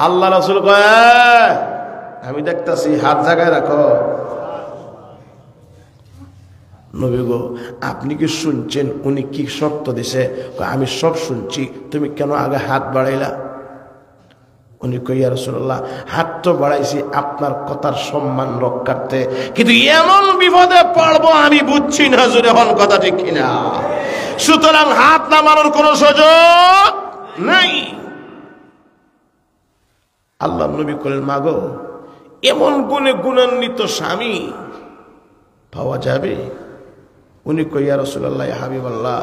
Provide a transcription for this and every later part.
আল্লাহ রাসূল কয় আমি দেখতাছি, হাত জায়গায় রাখো। নবী গো আপনি কি শুনছেন উনি কি শর্ত দিছে? আমি সব শুনছি, তুমি কেন আগে হাত বাড়াইলা? উনি কই ইয়া রাসূলুল্লাহ হাত তো বাড়াইছি আপনার কথার সম্মান রক্ষার্থে, কিন্তু এমন বিপদে পড়বো আমি বুঝছি না জোরে হন কথা ঠিক কিনা। সুতরাং হাত নামানোর কোনো সুযোগ নাই। আল্লাহ নবী বলেন মাগো এমন গুণে গুণান্বিত স্বামী পাওয়া যাবে? উনি কই ইয়া রাসূলুল্লাহ ইয়া হাবিবাল্লাহ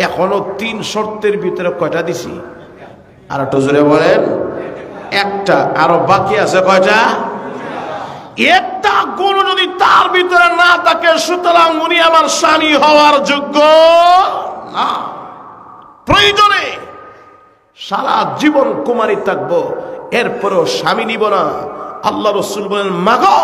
এখনো 3 শর্তের ভিতরে কয়টা দিছি? আর একটু জোরে বলেন। একটা, আরো বাকি আছে কয়টা? একটা গুণ যদি তার ভিতরে না থাকে সুতরাং উনি আমার স্বামী হওয়ার যোগ্য না। প্রয়োজনে সারা জীবন কুমারী থাকবো, এরপরেও স্বামী নিব না। আল্লাহ রাসূল বলেন মাগো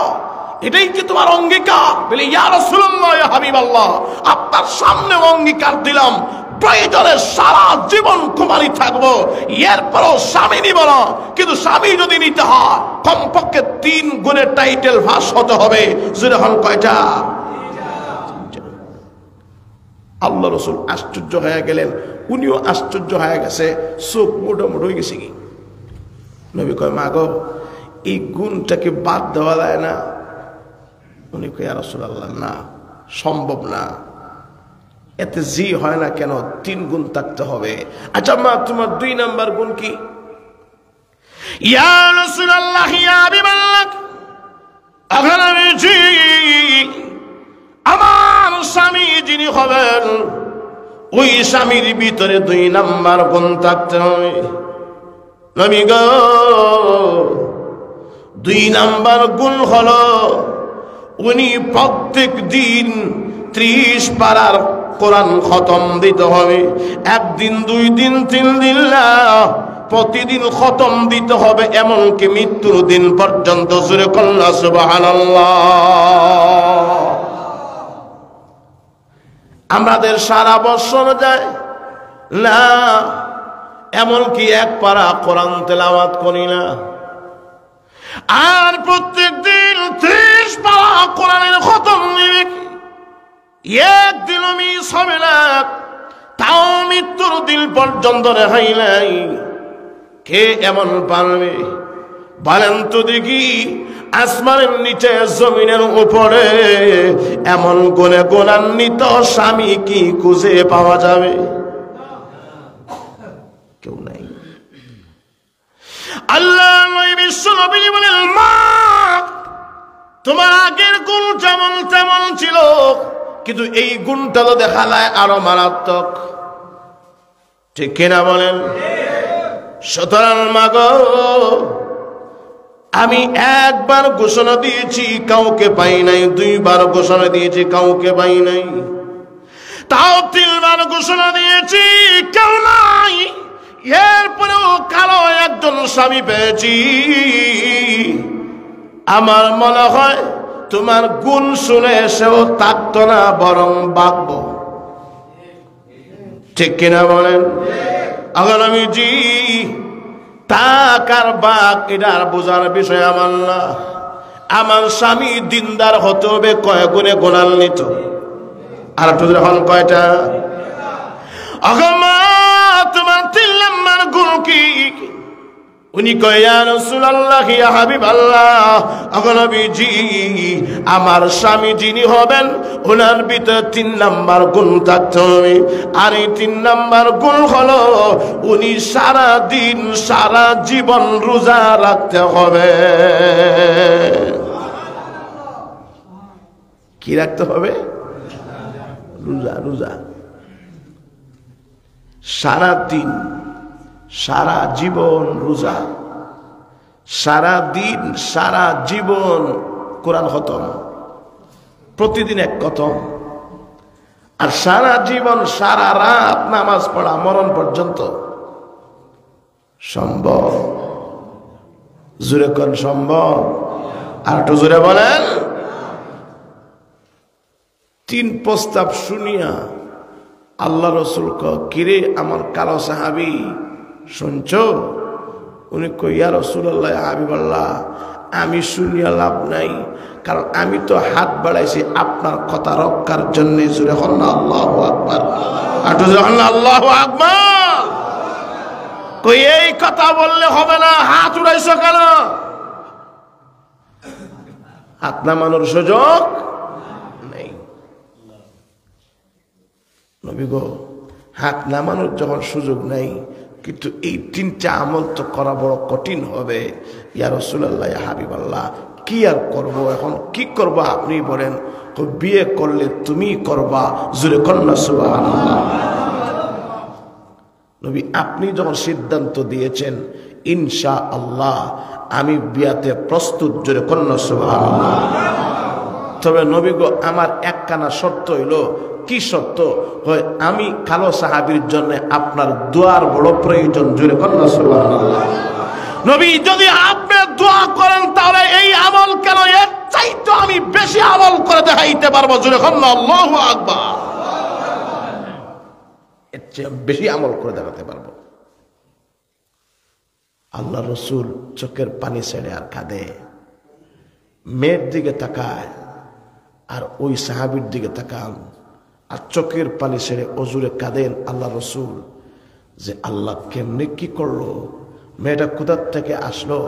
এটাই কি তোমার অঙ্গীকার? বলে ইয়া রাসূলুল্লাহ ইয়া হাবিবাল্লাহ আপনার সামনে অঙ্গীকার দিলাম প্রয়োজনে সারা জীবন কুমারী থাকবো, এরপরও স্বামী নিব না। কিন্তু স্বামী যদি নিতে হয় কমপক্ষে 3 গুণের টাইটেল ফাঁস হতে হবে। যেরকম কয়টা? আল্লাহ রাসূল আশ্চর্য হয়ে গেলেন, উনিও আশ্চর্য হয়ে গেছে, চোখ মোটামুটি হয়ে গেছে। কি নবী কয় মাগো এই গুণটাকে বাদ দেওয়া যায় না? উনি কয় ইয়া রাসূলুল্লাহ না, সম্ভব না। এতে জি হয় না কেন? 3 গুণ থাকতে হবে। আচ্ছা মা তোমার 2 নাম্বার গুণ কি? ইয়া রাসূলুল্লাহ ইয়া হাবিবাল্লাহ আগামী আমার স্বামী যিনি হবেন ওই স্বামীর ভিতরে 2 নাম্বার গুণ থাকতে হবে। নবী গো 2 নাম্বার গুণ হলো উনি প্রত্যেক দিন 30 পারার কোরআন খতম দিতে হবে। 1 দিন 2 দিন 3 দিন না, প্রতিদিন খতম দিতে হবে, এমনকি মৃত্যুর দিন পর্যন্ত। জোরে কল্লা সুবহানাল্লাহ। আমাদের সারা বছর যায় না, এমনকি 1 পারা কোরআন তেলাওয়াত করি না। আর প্রত্যেক দিন 30 পারা কোরআনের খতম নিবে, একদিনও মিস হবে না, তাও মৃত্যুর দিন পর্যন্ত রেহাই নাই। কে এমন পারবে বলেন তো দেখি? আসমানের নিচে জমিনের উপরে এমন গুণে গুণান্বিত স্বামী কি খুঁজে পাওয়া যাবে? কেউ নাই। আল্লাহ বিশ্ব নবী বলেন মা তোমার আগের গুণ যেমন তেমন ছিল, কিন্তু এই গুণটা তো দেখা যায় আরো মারাত্মক। ঠিক কিনা বলেন? সুতরাং মাগো আমি 1 বার ঘোষণা দিয়েছি কাউকে পাই নাই, 2 বার ঘোষণা দিয়েছি কাউকে পাই নাই, তাও 3 বার ঘোষণা দিয়েছি কেউ নাই, এরপরেও কালো একজন স্বামী পেয়েছি। আমার মনে হয় তোমার গুণ শুনে সেও থাকতো না, বরং বাঁকব। ঠিক কিনা বলেন? আবার আমি জি তাকার বাক এটা আর বোঝার বিষয় আমার না। আমার স্বামী দিনদার হতে হবে, কয় গুণে গুণান্বিত। আর একটু হন কয়টা? মা তোমার 3 নাম্বার গুণ কি? উনি কয় ইয়া রাসূলুল্লাহ ইয়া হাবিবাল্লাহ নবীজি আমার স্বামী যিনি হবেন ওনার ভিতরে 3 নাম্বার গুণ থাকতে হবে। আর এই 3 নাম্বার গুণ হলো উনি সারা দিন সারা জীবন রোজা রাখতে হবে। কি রাখতে হবে? রোজা। রোজা সারা দিন সারা জীবন রোজা, সারা দিন সারা জীবন কোরআন খতম, প্রতিদিন 1 খতম, আর সারা জীবন সারা রাত নামাজ পড়া মরণ পর্যন্ত। সম্ভব? জোরে কোন সম্ভব? আর একটু জোরে বলেন। 3 প্রস্তাব শুনিয়া আল্লাহ রাসূল কিরে আমার কালো সাহাবী শুনছো? উনি কই ইয়া রাসূলুল্লাহ হাবিবাল্লাহ আমি শুনিয়া লাভ নাই, কারণ আমি তো হাত বাড়াইছি আপনার কথা রক্ষার জন্য। জোরে বলেন আল্লাহু আকবার, আটু যখন আল্লাহু আকবার। কই এই কথা বললে হবে না, হাত উড়াইছো কেন? হাত নামানোর সুযোগ নেই। নবী গো হাত নামানোর যখন সুযোগ নেই, কিন্তু এই তিনটা আমল তো করা বড় কঠিন হবে। ইয়া রাসূলুল্লাহ ইয়া হাবিবাল্লাহ কি আর করব, এখন কি করব আপনি বলেন। বিয়ে করলে তুমি করবা, জোরে কন্যা সুবহানাল্লাহ। নবী আপনি যখন সিদ্ধান্ত দিয়েছেন ইনশাআল্লাহ আমি বিয়াতে প্রস্তুত, জোরে কন্যা সুবহানাল্লাহ। তবে নবী গো আমার একখানা শর্ত হইল। কি শর্ত? হয় আমি কালো সাহাবীর জন্য আপনার দোয়ার বড় প্রয়োজন, জোরে কন্যা সুবহানাল্লাহ। নবী যদি আপনি দোয়া করেন তাহলে এই আমল কেন, এর চাইতে আমি বেশি আমল করে দেখাইতে পারবো, জোরে কন্যা আল্লাহু আকবার। এর চেয়ে বেশি আমল করে দেখাতে পারবো। আল্লাহ রসুল চোখের পানি ছেড়ে আর কাঁদে, মেয়ের দিকে তাকায় আর ওই সাহাবীর দিকে তাকান আর চোখের পানি ছেড়ে অজুরে কাঁদেন আল্লাহ রসুল, যে আল্লাহ কেমনে কি করলো, মেয়েটা কোথার থেকে আসলো,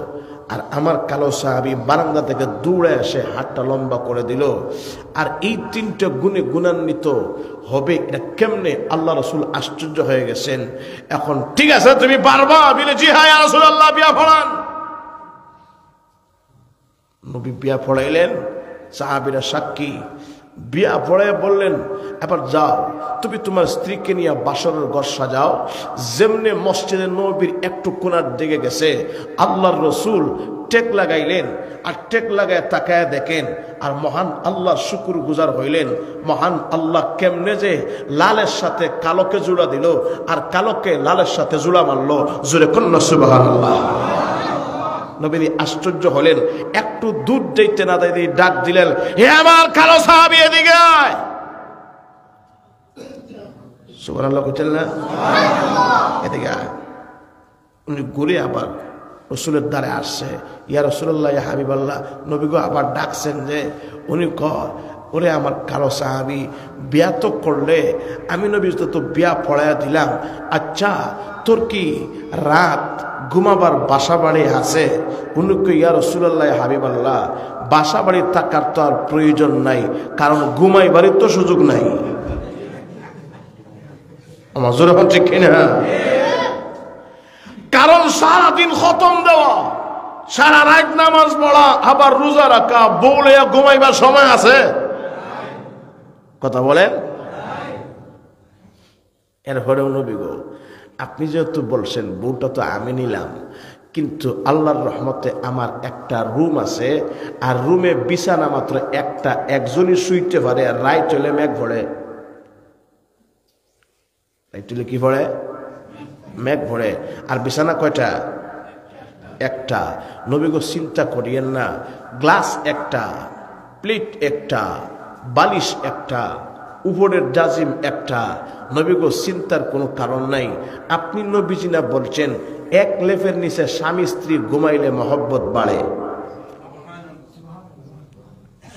আর আমার কালো সাহাবী বারান্দা থেকে দৌড়ে এসে হাতটা লম্বা করে দিল। আর এই তিনটে গুণে গুণান্বিত হবে এটা কেমনে? আল্লাহ রসুল আশ্চর্য হয়ে গেছেন। এখন ঠিক আছে তুমি পারবা? বলে জি হ্যাঁ ইয়া রাসূলুল্লাহ বিয়া পড়ান। নবী বিয়া পড়াইলেন, সাহাবীরা সাক্ষী। বিয়া পড়ে বললেন এবার যাও তুমি তোমার স্ত্রীকে নিয়ে বাসরের ঘর সাজাও। যেমনে মসজিদে নববীর একটু কোণার দিকে গেছে আল্লাহর রসুল টেক লাগাইলেন, আর টেক লাগায় তাকায় দেখেন, আর মহান আল্লাহর শুকুর গুজার হইলেন। মহান আল্লাহ কেমনে যে লালের সাথে কালোকে জোড়া দিল, আর কালোকে লালের সাথে জোড়া মারলো, জোরে কন্যা সুবহানাল্লাহ। নবী আশ্চর্য হলেন, একটু দুধ দিতে না দিতে ডাক দিলেন, হে আমার কালো সাহাবী এদিকে আয়। সুবহানাল্লাহ কইতেন না? এদিকে আয়। উনি ঘুরে আবার রসুলের দ্বারে আসছে। ইয়া রাসূলুল্লাহ ইয়া হাবিবাল্লাহ, নবী গো আবার ডাকছেন যে, উনি কয় ওরে আমার কালো সাহাবী বিয়া তো করলে, আমি নবী তো বিয়া পড়াইয়া দিলাম, আচ্ছা তোর কি রাত ঘুমাবার বাসা বাড়ি আছে? উনি কই ইয়া রাসূলুল্লাহ ইয়া হাবিবাল্লাহ বাসা বাড়ি থাকার তো আর প্রয়োজন নাই, কারণ ঘুমাইবারই তো সুযোগ নাই। আমার জোরে হচ্ছে কিনা? কারণ সারাদিন খতম দেওয়া, সারা রাত নামাজ পড়া, আবার রোজা রাখা, বউলে ঘুমাইবার সময় আছে? কথা বলেন। এরপরেও নবী গো আপনি যেহেতু বলছেন বউটা তো আমি নিলাম, কিন্তু আল্লাহর রহমতে আমার একটা রুম আছে, আর রুমে বিছানা মাত্র একটা, একজনই শুইতে পারে, আর রায় চলে মেঘ ভরে। রায় চলে কি ভরে? মেঘ ভরে। আর বিছানা কয়টা? একটা। নবী গো চিন্তা করিয়েন না, গ্লাস একটা, প্লেট একটা, বালিশ একটা, উপরের জাজিম একটা। নবী গো চিন্তার কোনো কারণ নাই। আপনি নবীজি না বলছেন এক লেফের নিচে স্বামী স্ত্রী ঘুমাইলে মহব্বত বাড়ে?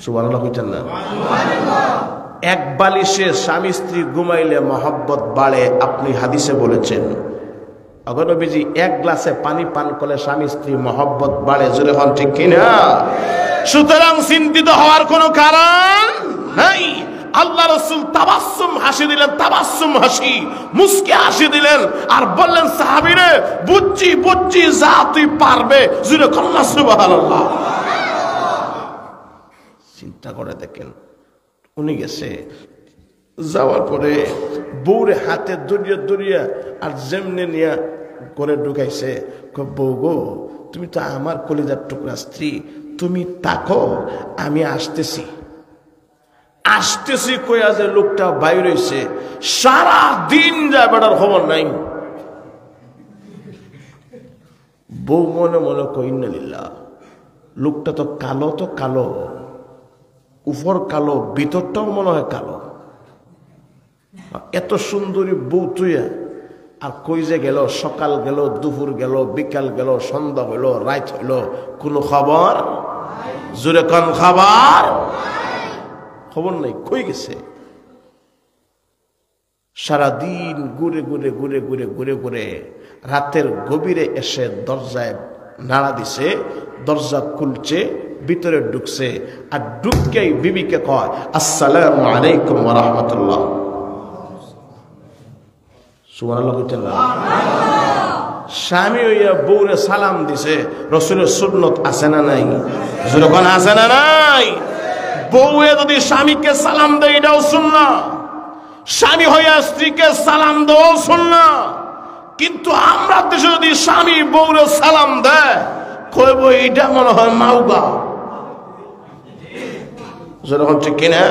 সুবহানাল্লাহ কইতেন না? এক বালিশে স্বামী স্ত্রী ঘুমাইলে মহব্বত বাড়ে আপনি হাদিসে বলেছেন। অগো নবীজি এক গ্লাসে পানি পান করলে স্বামী স্ত্রী মহব্বত বাড়ে, জোরে হন ঠিক কিনা? সুতরাং চিন্তিত হওয়ার কোনো কারণ নাই। আল্লাহ রাসূল তাবাসসুম হাসি দিলেন, তাবাসসুম হাসি, মুস্কি হাসি দিলেন, আর বললেন সাহাবীরে বুঝছি বুঝছি, যা তুই পারবে, জোরে কন্যা সুবহানাল্লাহ। চিন্তা করে দেখেন, উনি গেছে, যাওয়ার পরে বউরে হাতে দড়িয়া দড়িয়া আর যেমনে নিয়ে করে ঢুকাইছে। বউ গো তুমি তো আমার কলিজার টুকরা স্ত্রী, তুমি তাকো, আমি আসতেছি। আসতেছি কইয়া যে লোকটা বাইরে হইছে, সারা দিন যায় বেটার খবর নাই। বউ মনে মনে কই ইন্নালিল্লাহ, লোকটা তো কালো, তো কালো, উপর কালো, ভিতরটাও মনে হয় কালো। এত সুন্দরী বউ তুইয়া আর কই যে গেল, সকাল গেল, দুপুর গেল, বিকাল গেল, সন্ধ্যা হইল, রাত হইল, কোনো খবর, জোরে কোন খবর নেই, কই গেছে। সারাদিন ঘুরে ঘুরে ঘুরে ঘুরে ঘুরে ঘুরে রাতের গভীরে এসে দরজায় নাড়া দিছে, দরজা খুলছে, ভিতরে ঢুকছে, আর ঢুককেই বিবিকে কয় আসসালামু আলাইকুম ওয়া রাহমাতুল্লাহ। সুবহানাল্লাহ কইতেন না? স্বামী হইয়া বউরে সালাম দিছে, রাসূলের সুন্নত আছে না নাই? যখন আছে না নাই? বউয়ে যদি স্বামীকে সালাম দেয় এটাও সুন্নাহ, স্বামী হইয়া স্ত্রীকে সালাম দেওয়াও সুন্নাহ। কিন্তু আমরা দেশে যদি স্বামী বউরে সালাম দেয়, কইব এটা মনে হয় মাউগা। যেরকম ঠিক কিনা?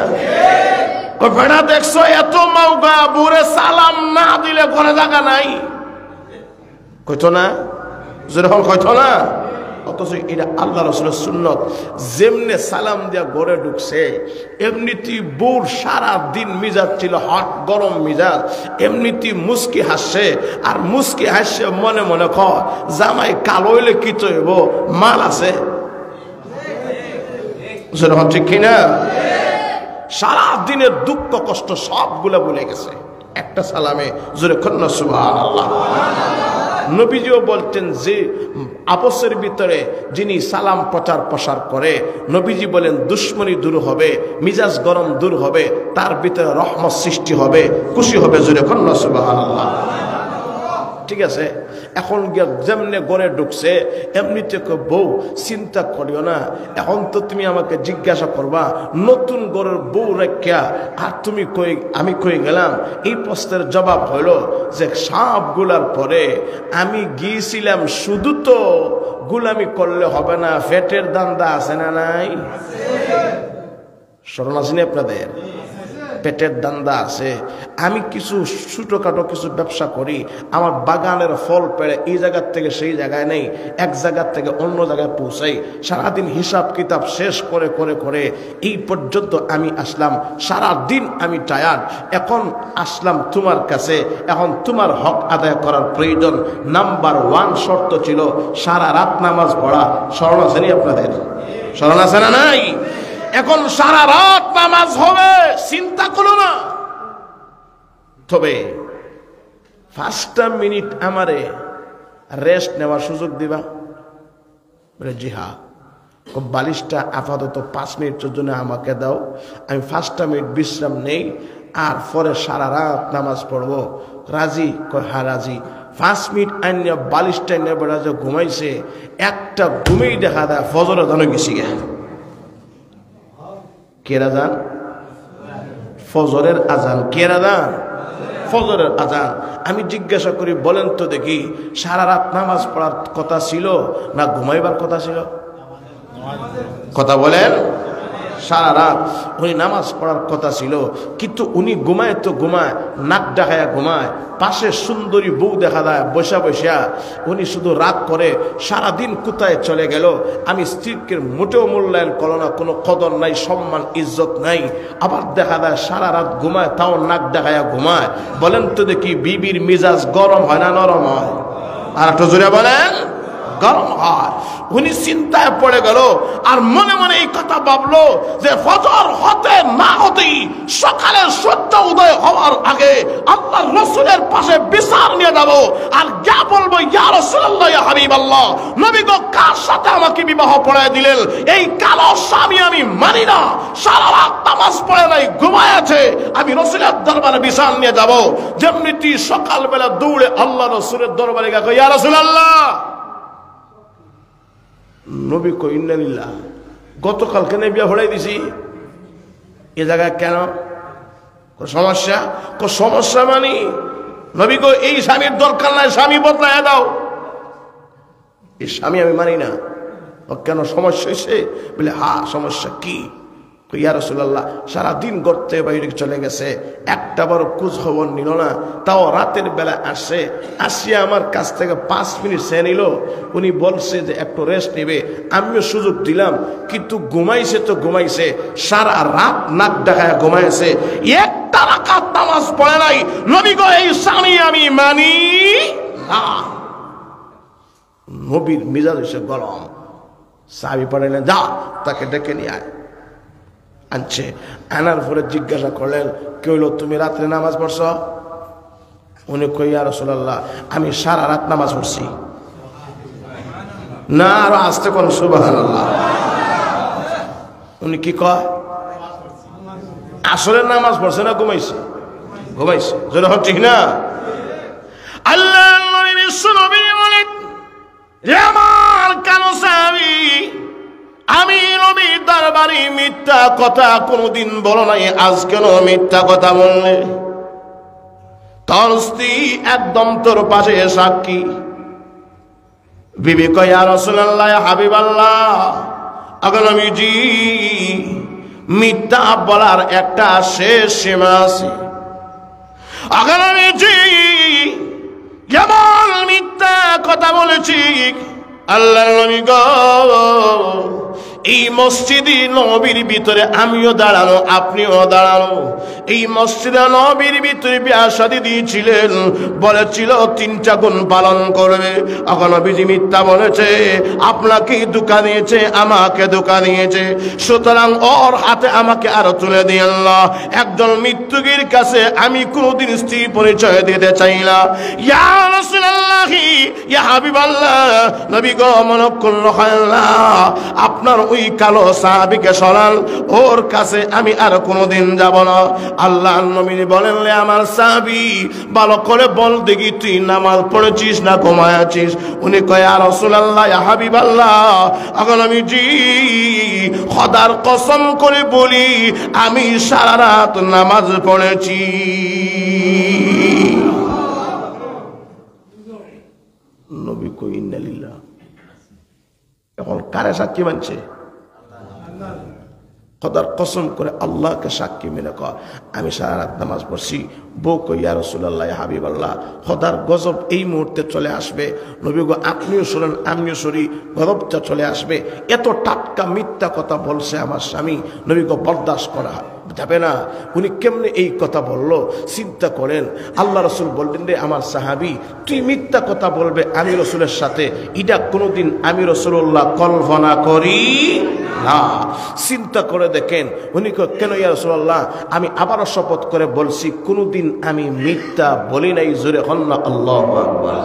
বেড়া দেখছো এত মাউগা, বউরে সালাম না দিলে ঘরে জায়গা নাই, কইতো না? যেরকম কইতো না? অথচ এটা আল্লাহ রাসূলের সুন্নত। যেমনে সালাম দিয়া ঘরে ঢুকছে, এমনিতেই বউর সারা দিন মিজাজ ছিল হট গরম মিজাজ, এমনিতেই মুস্কি হাসছে, আর মুস্কি হাসছে মনে মনে কয় জামাই কালো হইলে কি তো হইব, মাল আছে। যেরকম ঠিক কিনা? সারা দিনের দুঃখ কষ্ট সবগুলা ভুলে গেছে একটা সালামে। জোরে কন্যা সুবহানাল্লাহ। নবীজিও বলতেন যে আপসের ভিতরে যিনি সালাম প্রচার প্রসার করে, নবীজি বলেন দুশ্মনী দূর হবে, মিজাজ গরম দূর হবে, তার ভিতরে রহমত সৃষ্টি হবে, খুশি হবে। জোরে কন্যা সুবহানাল্লাহ। ঠিক আছে, এখন যেমনে ঘরে ঢুকছে এমনিতে বউ চিন্তা করিও না, এখন তো তুমি আমাকে জিজ্ঞাসা করবা নতুন ঘরের বউ রেখা আর তুমি কই, আমি কই গেলাম। এই প্রশ্নের জবাব হইল যে সবগুলার পরে আমি গিয়েছিলাম, শুধু তো গুলামি করলে হবে না, ফেটের দান্দা আছে না নাই? স্মরণ আছে না আপনাদের? পেটের দান্দা আছে। আমি কিছু ছোটখাটো কিছু ব্যবসা করি, আমার বাগানের ফল পেড়ে এই জায়গার থেকে সেই জায়গায় নেই, এক জায়গার থেকে অন্য জায়গায় পৌঁছাই, সারাদিন হিসাব কিতাব শেষ করে করে করে এই পর্যন্ত আমি আসলাম। সারাদিন আমি টায়ার্ড, এখন আসলাম তোমার কাছে, এখন তোমার হক আদায় করার প্রয়োজন। নাম্বার 1 শর্ত ছিল সারা রাত নামাজ পড়া। স্মরণ আছে নি আপনাদের? স্মরণ আছে না নাই? এখন সারা রাত নামাজ হবে, চিন্তা করো না, তবে 5টা মিনিট আমারে রেস্ট নেওয়ার সুযোগ দিবা। বলে জি হ্যাঁ। বালিশটা আপাতত 5 মিনিটের জন্য আমাকে দাও, আমি 5টা মিনিট বিশ্রাম নেই, আর পরে সারা রাত নামাজ পড়বো। রাজি? কয় হ্যাঁ রাজি। 5 মিনিট আইনিয়া বালিশটা নিয়ে বেড়া যে ঘুমাইছে, একটা ঘুমেই দেখা দেয় ফজরের দানো গেছি গে। কেরা যান? ফজরের আজান। কেরা যান? ফজরের আজান। আমি জিজ্ঞাসা করি বলেন তো দেখি, সারা রাত নামাজ পড়ার কথা ছিল না ঘুমাইবার কথা ছিল? কথা বলেন। সারা রাত উনি নামাজ পড়ার কথা ছিল, কিন্তু উনি ঘুমায় তো ঘুমায়, নাক ডাকায়া ঘুমায়, পাশে সুন্দরী বউ দেখা যায় বসা বসা, উনি শুধু রাগ করে সারাদিন কোথায় চলে গেল। আমি স্ত্রীকে মোটেও মূল্যায়ন করো না, কোনো কদর নাই, সম্মান ইজ্জত নাই। আবার দেখা যায় সারা রাত ঘুমায়, তাও নাক ডাকায়া ঘুমায়। বলেন তো দেখি বিবির মিজাজ গরম হয় না নরম হয়? আর একটু জোরে বলেন। গরম হয়। উনি চিন্তায় পড়ে গেল, আর মনে মনে এই কথা ভাবলো যে ফজর হতে না হতেই সকালের সূর্য উদয় হওয়ার আগে আল্লাহর রাসূলের পাশে বিচার নিয়ে যাব, আর যা বলবো ইয়া রাসূলুল্লাহ ইয়া হাবিবাল্লাহ, নবী গো কার সাথে আমাকে বিবাহ পড়ায় দিলেন? এই কালো স্বামী আমি মানি না, সারা রাত নামাজ পড়ে নাই, ঘুমায় আছে, আমি রাসূলের দরবারে বিচার নিয়ে যাব। যেমনিটি সকালবেলা দৌড়ে আল্লাহ রাসূলের দরবারে গিয়ে ইয়া রাসূলুল্লাহ। নবী কই ইন্নালিল্লাহ, গতকালকে নেই বিয়া ভরাই দিছি, এ জায়গায় কেন? সমস্যা? সমস্যা মানি নবী কো এই স্বামীর দরকার নাই, স্বামী বদলায় দাও। এই স্বামী আমি মানি না। ও কেন, সমস্যা হয়েছে? বলে হ্যাঁ সমস্যা কি? ইয়া রাসূলুল্লাহ সারাদিন গর্তে বাইরে চলে গেছে, একটা বড় খোঁজ খবর নিল না। তাও রাতের বেলা আসে, আসিয়া আমার কাছ থেকে 5 মিনিট চেয়ে নিল। উনি বলছে যে একটু রেস্ট নেবে, আমিও সুযোগ দিলাম, কিন্তু ঘুমাইছে তো ঘুমাইছে, সারা রাত নাক ডাকায় ঘুমাইছে, একটা রাকাত নামাজ পড়ে নাই। নবী গো এই স্বামী আমি মানি না। নবীর মিজাজ হইছে গরম। সাহাবী পড়াইলেন, যা তাকে ডেকে নিয়ে আয়। আনছে, আনার পরে জিজ্ঞাসা করলেন, কে হইল, তুমি রাত্রে নামাজ পড়ছ? উনি কই, ইয়া রাসূলুল্লাহ আমি সারা রাত নামাজ পড়ছি। না, আরো আসতে কোন সুবহানাল্লাহ। উনি কি কয়, আসলে নামাজ পড়ছে না ঘুমাইছে? ঘুমাইছে। যেন ঠিক না? আল্লাহ নবী বিশ্বনবী বলেন, রে আমার কানো সাহাবী, আমি নবীর দরবারে মিথ্যা কথা কোনদিন বলো নাই, আজ কেন মিথ্যা কথা বললে? তোর স্ত্রী একদম তোর পাশে সাক্ষী। বিবি কয়, ইয়া রাসূলুল্লাহ ইয়া হাবিবাল্লাহ, আগে নবীজি মিথ্যা বলার একটা শেষ সীমা আছে। আগে নবীজি কেমন মিথ্যা কথা বলেছি, আল্লাহর নবী গো এই মসজিদে নবীর ভিতরে আমিও দাঁড়ানো, আপনিও দাঁড়ানো। এই মসজিদে নবীর ভিতরে বিয়া শাদী দিয়েছিলেন, বলেছিল 3টা গুণ পালন করবে। এখন নবীজি মিথ্যা বলেছে, আপনাকে ধোঁকা দিয়েছে, আমাকে ধোঁকা দিয়েছে। সুতরাং ওর হাতে আমাকে আরো তুলে দিয়ে আল্লাহ, একজন মৃত্যুগীর কাছে আমি কোনদিন স্ত্রী পরিচয় দিতে চাই না। ইয়া রাসূলুল্লাহ ইয়া হাবিবাল্লাহ, নবী গো মনকুল আল্লাহ আপনার ওই কালো সাহাবীকে সরাল, ওর কাছে আমি আর কোনোদিন যাব না। আল্লাহ নবী বলেন, আমার সাহাবী ভালো করে বল দেখি, তুই নামাজ পড়েছিস না ঘুমায়াছিস? উনি কয়, ইয়া রাসূলুল্লাহ ইয়া হাবিবাল্লাহ, এখন আমি জি খোদার কসম করে বলি, আমি সারা রাত নামাজ পড়েছি। নবী কই, ইন্না লিল্লাহ। এখন কারে সাক্ষী মানছে? খোদার কসম করে আল্লাহকে সাক্ষী মেনে কয়, আমি সারা রাত নামাজ পড়ছি। বউ কই, ইয়া রাসূলুল্লাহ ইয়া হাবিবাল্লাহ, খোদার গজব এই মুহূর্তে চলে আসবে। নবী গো আপনিও শুনেন, আমিও শুনি, গজবটা চলে আসবে। এত টাটকা মিথ্যা কথা বলছে আমার স্বামী, নবী গো বরদাস্ত করা যাবে না। উনি কেমনে এই কথা বললো চিন্তা করেন। আল্লাহ রসুল বললেন, রে আমার সাহাবী, তুই মিথ্যা কথা বলবে আমি রসুলের সাথে, এটা কোনোদিন আমি রাসূলুল্লাহ কল্পনা করি না। চিন্তা করে দেখেন, উনি কেন, ইয়া রাসূলুল্লাহ আমি আবারও শপথ করে বলছি, কোনোদিন আমি মিথ্যা বলি নাই। জোরে হন্না আল্লাহু আকবার।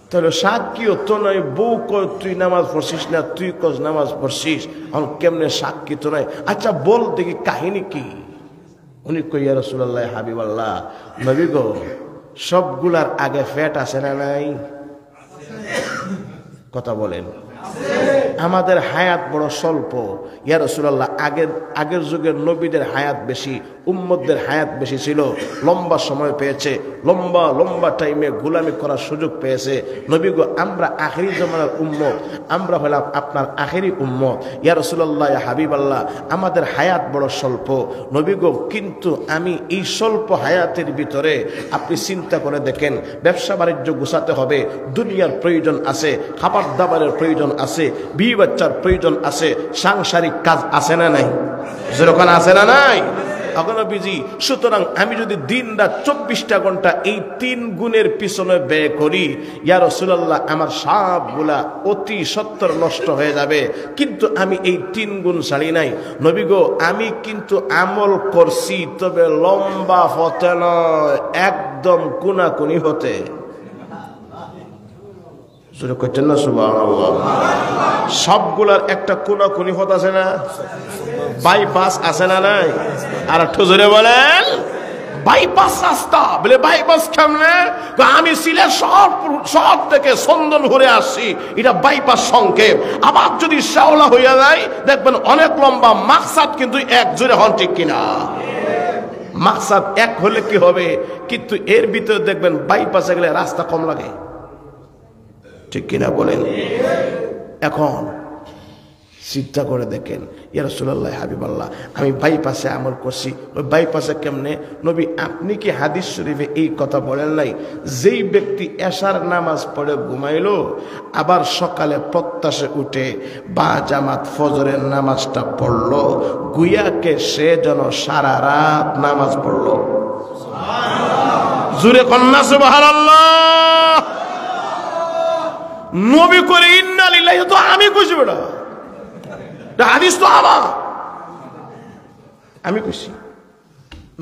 তাহলে সাক্ষীও তো নয়। বউ কয় তুই নামাজ পড়ছিস না, তুই কস নামাজ পড়ছিস, এখন কেমনে সাক্ষী তো নয়? আচ্ছা বল দেখি কাহিনী কি? উনি কই, ইয়া রাসূলুল্লাহ হাবিবাল্লাহ, নবী গো সবগুলার আগে ফ্যাট আছে না নাই? কথা বলেন। আমাদের হায়াত বড় স্বল্প। ইয়া রাসূলুল্লাহ আগের যুগের নবীদের হায়াত বেশি, উম্মতদের হায়াত বেশি ছিল, লম্বা সময় পেয়েছে, লম্বা টাইমে গোলামি করার সুযোগ পেয়েছে। নবী গো আমরা আখেরি জামানার উম্মত, আমরা হলাম আপনার আখেরি উম্মত। ইয়া রাসূলুল্লাহ ইয়া হাবিবাল্লাহ, আমাদের হায়াত বড় স্বল্প। নবী গো কিন্তু আমি এই স্বল্প হায়াতের ভিতরে আপনি চিন্তা করে দেখেন, ব্যবসা বাণিজ্য গুছাতে হবে, দুনিয়ার প্রয়োজন আছে, খাবার দাবারের প্রয়োজন আছে, বিবি বাচ্চার প্রয়োজন আছে, সাংসারিক কাজ আছে না নাই? যেরকম আছে না নাই? অগণবিজি। সুতরাং আমি যদি দিন রাত 24টা ঘন্টা এই 3 গুণের পিছনে ব্যয় করি, ইয়া রাসূলুল্লাহ আমার সবগুলা অতি সত্বর নষ্ট হয়ে যাবে। কিন্তু আমি এই 3 গুণ ছাড়ি নাই। নবী গো আমি কিন্তু আমল করছি, তবে লম্বা হতে নয়, একদম কোনাকুনি হতে। সবগুলার একটা কোনাকুনি হত আছে না? বাইপাস আছে না নাই? আর একটু জোরে বলেন, বাইপাস রাস্তা। বলে বাইপাস কেমনে? আমি সিলেট শহর থেকে চন্দন ঘুরে আসছি, এটা বাইপাস সংক্ষেপ। আবার যদি শাওলা হইয়া যায় দেখবেন অনেক লম্বা। মাকসাদ কিন্তু এক, জোরে হন ঠিক কিনা? মাকসাদ এক হলে কি হবে, কিন্তু এর ভিতরে দেখবেন বাইপাসে গেলে রাস্তা কম লাগে, ঠিক কিনা বলেন? এখন চিন্তা করে দেখেন, ইয়া রাসূলুল্লাহ হাবিবাল্লাহ, আমি বাইপাসে আমল করছি। ওই বাইপাসে কেমনে? নবী আপনি কি হাদিস শরীফে এই কথা বলেন নাই, যেই ব্যক্তি এশার নামাজ পড়ে ঘুমাইলো আবার সকালে প্রত্যাশে উঠে বা জামাত ফজরের নামাজটা পড়লো, গুয়াকে সে যেন সারা রাত নামাজ পড়লো। জুরে কন্যা সুবহানাল্লাহ। নবী করে ইন্না লিল্লাহি, তো আমি কইছি বেটা, হাদিস তো আমার, আমি কইছি।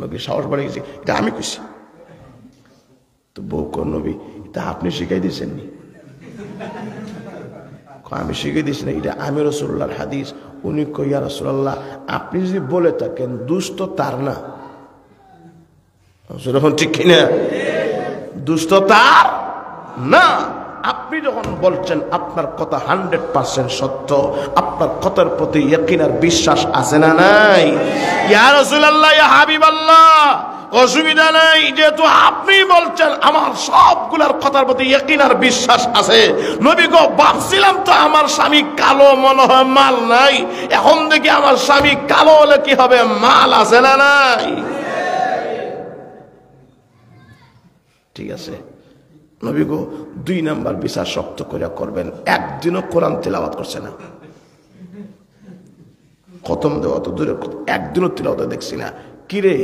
নবী সাহস বাড়ে গেছি, এটা আমি কইছি। তো বউ কো নবী, এটা আপনি শিখাই দিয়েছেন নি? আমি শিখাই দিয়েছি না, এটা আমি রাসূলুল্লাহর হাদিস। উনি কই ইয়া রাসূলুল্লাহ, আপনি যদি বলে থাকেন দুষ্ট তার না, সেরকম ঠিক কিনা? দুষ্ট তার না। আপনি যখন বলছেন আপনার কথা 100% সত্য, আপনার কথার প্রতি ইয়াকিন আর বিশ্বাস আছে না নাই? ইয়া রাসূলুল্লাহ, ইয়া হাবিবাল্লাহ, অসুবিধা নাই, যেহেতু আপনি বলছেন আমার সবগুলার কথার প্রতি ইয়াকিন আর বিশ্বাস আছে। নবী গো, ভাবছিলাম তো আমার স্বামী কালো, মনে হয় মাল নাই। এখন দেখি আমার স্বামী কালো হলে কি হবে, মাল আছে না নাই? ঠিক আছে নবী গো, 2 নাম্বার বিচার শক্ত করে করবেন। একদিনও কোরআন তেলাওয়াত করছে না, খতম দেওয়া তো দূরে, একদিনও তেলাওয়াত দেখছি না। কিরে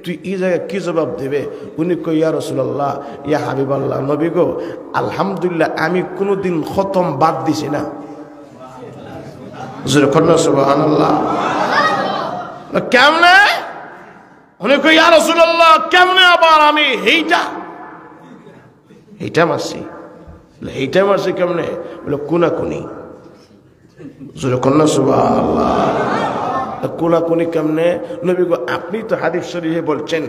তুই এই জায়গায় কি জবাব দেবে? উনি কই ইয়া রাসূলুল্লাহ, ইয়া হাবিবাল্লাহ, নবী গো আলহামদুলিল্লাহ আমি কোনোদিন খতম বাদ দিছি না। জোরে কন্যা সুবহানাল্লাহ। কেমনে? উনি কই ইয়া রাসূলুল্লাহ, কেমনে আবার আমি এইটা মারছি। এইটা মারছি কেমনে? বলে কোনাকুনি। জোরে কন্যা সুবহানাল্লাহ। কোনাকুনি কেমনে? নবী গো আপনি তো হাদিস শরীফে বলছেন,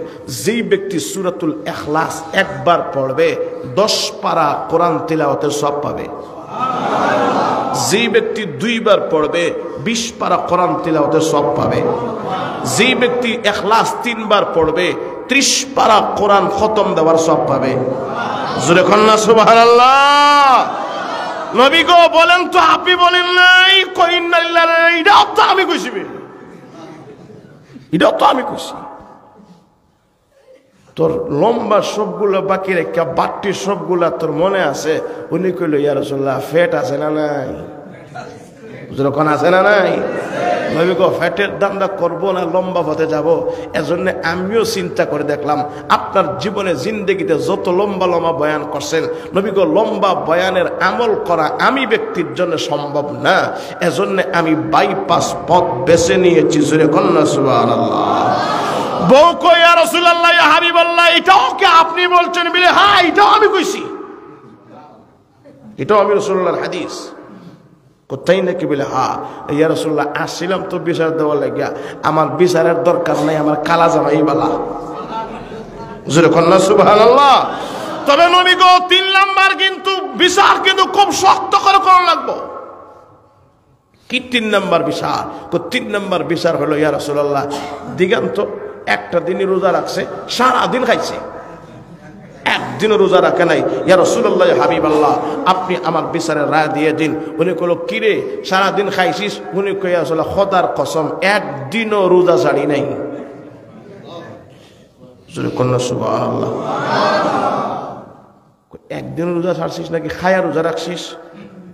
যেই ব্যক্তি সূরাতুল ইখলাস একবার পড়বে 10 পারা কোরআন তিলাওয়াতের সওয়াব পাবে। যেই ব্যক্তি 2 বার পড়বে 20 পারা কোরআন তিলাওয়াতের সওয়াব পাবে। যেই ব্যক্তি ইখলাস 3 বার পড়বে 30 পারা কোরআন খতম দেওয়ার সওয়াব পাবে। জোরে কন্যা সুবহানাল্লাহ। নবী গো বলেন তো, আপনি বলেন নাই কইন্না লিল্লাহি, এটা তো আমি কইছি, এটা তো আমি কইছি। তোর লম্বা সবগুলো বাকি রেখা বাট্টি সবগুলা তোর মনে আছে? উনি কইল ইয়া রাসূলুল্লাহ, ফ্যাট আছে না নাই? যখন আছে না নাই? নবী গো ফ্যাটের দামটা করবো না লম্বা পথে যাব, এজন্য আমিও চিন্তা করে দেখলাম আপনার জীবনে জিন্দেগিতে যত লম্বা লম্বা বয়ান করছেন, নবী গো লম্বা বয়ানের আমল করা আমি ব্যক্তির জন্য সম্ভব না, এজন্য আমি বাইপাস পথ বেছে নিয়েছি। জোরে কন্যা সুবহানাল্লাহ। বউ কই ইয়া রাসূলুল্লাহ, ইয়া হাবিবাল্লাহ, এটাও কি আপনি বলছেন? বলে হ্যাঁ, এটাও আমি কইছি, এটাও আমি রাসূলুল্লাহর হাদিস। কোথায় নাকি? বলে হ্যাঁ ইয়া রাসূলুল্লাহ, আসছিলাম তো বিচার দেওয়ার লাগিয়া, আমার বিচারের দরকার নাই, আমার কালা জামাই বালা। জোরে কন্যা সুবহানাল্লাহ। তবে নবী গো 3 নাম্বার কিন্তু বিচার কিন্তু খুব শক্ত করে করা লাগবে। কি 3 নাম্বার বিচার? 3 নাম্বার বিচার হলো ইয়া রাসূলুল্লাহ, দিগান্ত একটা দিনই রোজা রাখছে, সারা দিন খাইছে, একদিনও রোজা রাখে নাই। ইয়া রাসূলুল্লাহ, ইয়া হাবিবাল্লাহ, আপনি আমার বিচারের রায় দিয়ে দিন। উনি কইল কিরে সারাদিন খাইছিস? উনি কই আসলে খোদার কসম একদিনও রোজা ছাড়ি নাই। জোরে কন্যা সুবহানাল্লাহ। একদিন রোজা ছাড়ছিস নাকি খায়া রোজা রাখছিস?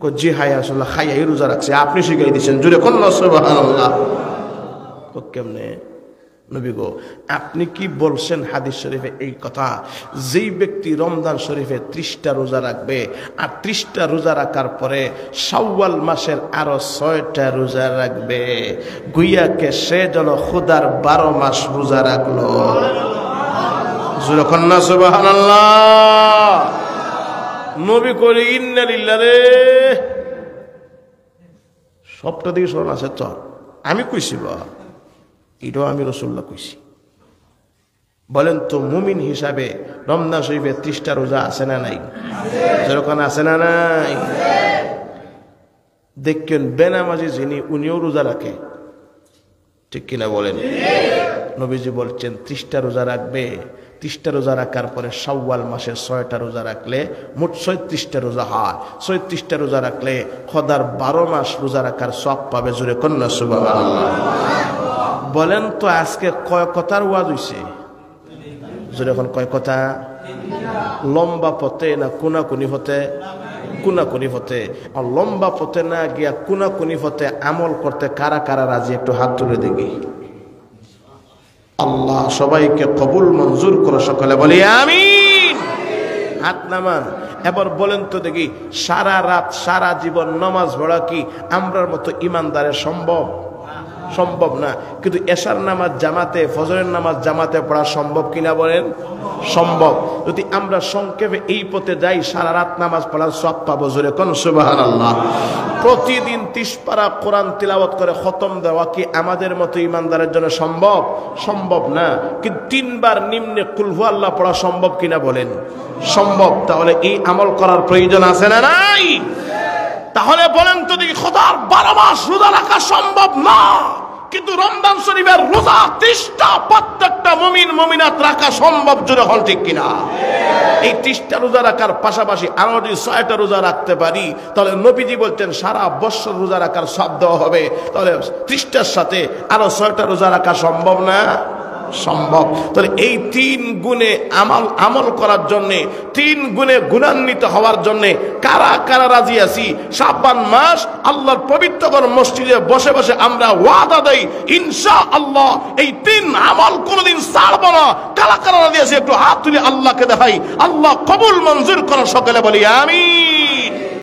কই জি হায়া আসলে খায়াই রোজা রাখছে, আপনি শিখাই দিয়েছেন। জোরে কন্যা সুবহানাল্লাহ। কেমনে? নবী গো আপনি কি বলছেন হাদিস শরীফে এই কথা, যেই ব্যক্তি রমজান শরীফে 30টা রোজা রাখবে আর 30টা রোজা রাখার পরে শাওয়াল মাসের আরো 6টা রোজা রাখবে, গুইয়াকে সে যেন খোদার 12 মাস রোজা রাখলো। জোরে কন্যা সুবহানাল্লাহ। নবী করে ইন্না লিল্লাহি রে, সবটা দিয়ে শোনা আছে তো আমি কইছি বা এটাও আমি রাসূলুল্লাহ কইছি। বলেন তো মুমিন হিসাবে রমজান শরীফে 30টা রোজা আছে না নাই? যেরকম আছে না নাই? দেখেন বেনামাজি যিনি উনিও রোজা রাখে, ঠিক কিনা বলেন? নবীজি বলছেন 30টা রোজা রাখবে, 30টা রোজা রাখার পরে শাওয়াল মাসে 6টা রোজা রাখলে মোট 36টা রোজা হয়। 36টা রোজা রাখলে খোদার 12 মাস রোজা রাখার সওয়াব পাবে। জোরে কন্যা সুবহানাল্লাহ। বলেন তো আজকে কয় কথার ওয়াজ হইছে? জোরে এখন কয় কথা? লম্বা পথে না কোনাকুনি হতে? কোনাকুনি হতে। আর লম্বা পথে না গিয়া কোনাকুনি হতে আমল করতে কারা কারা রাজি? একটু হাত তুলে দেখি। আল্লাহ সবাইকে কবুল মঞ্জুর করে, সকলে বলি আমিন। হাত নামান। এবার বলেন তো দেখি, সারা রাত সারা জীবন নামাজ পড়া কি আমরার মতো ইমানদারের সম্ভব? সম্ভব না। কিন্তু এশার নামাজ জামাতে, ফজরের নামাজ জামাতে পড়া সম্ভব কিনা বলেন? সম্ভব। যদি আমরা সংক্ষেপে এই পথে যাই, সারা রাত নামাজ পড়ার সওয়াব পাবো। জোরে কোন সুবহানাল্লাহ। প্রতিদিন 30 পারা কোরআন তিলাওয়াত করে খতম দেওয়া কি আমাদের মতো ইমানদারের জন্য সম্ভব? সম্ভব না। কিন্তু 3 বার নিম্নে কুল হুয়াল্লাহ পড়া সম্ভব কিনা বলেন? সম্ভব। তাহলে এই আমল করার প্রয়োজন আছে না নাই? তাহলে বলেন তো দেখি, খোদার 12 মাস রোজা রাখা সম্ভব না, কিন্তু রমজান শরীফের রোজা 30টা প্রত্যেকটা মুমিন মুমিনাত রাখা সম্ভব। জোরে হল ঠিক কিনা? এই 30টা রোজা রাখার পাশাপাশি আমরা যদি 6টা রোজা রাখতে পারি, তাহলে নবীজি বলতেন সারা বছর রোজা রাখার সওয়াব দেওয়া হবে। তাহলে 30টার সাথে আরো 6টা রোজা রাখা সম্ভব না? সম্ভব। তাহলে এই 3 গুণে আমল করার জন্য, 3 গুণে গুণান্বিত হওয়ার জন্য কারা কারা রাজি আছি? শাবান মাস আল্লাহর পবিত্র মসজিদে বসে বসে আমরা ওয়াদা দেই, ইনশাআল্লাহ এই 3 আমল কোনোদিন ছাড়ব না। কারা কারা রাজি আছি একটু হাত তুলে আল্লাহকে দেখাই। আল্লাহ কবুল মঞ্জুর করো, সকলে বলি আমিন।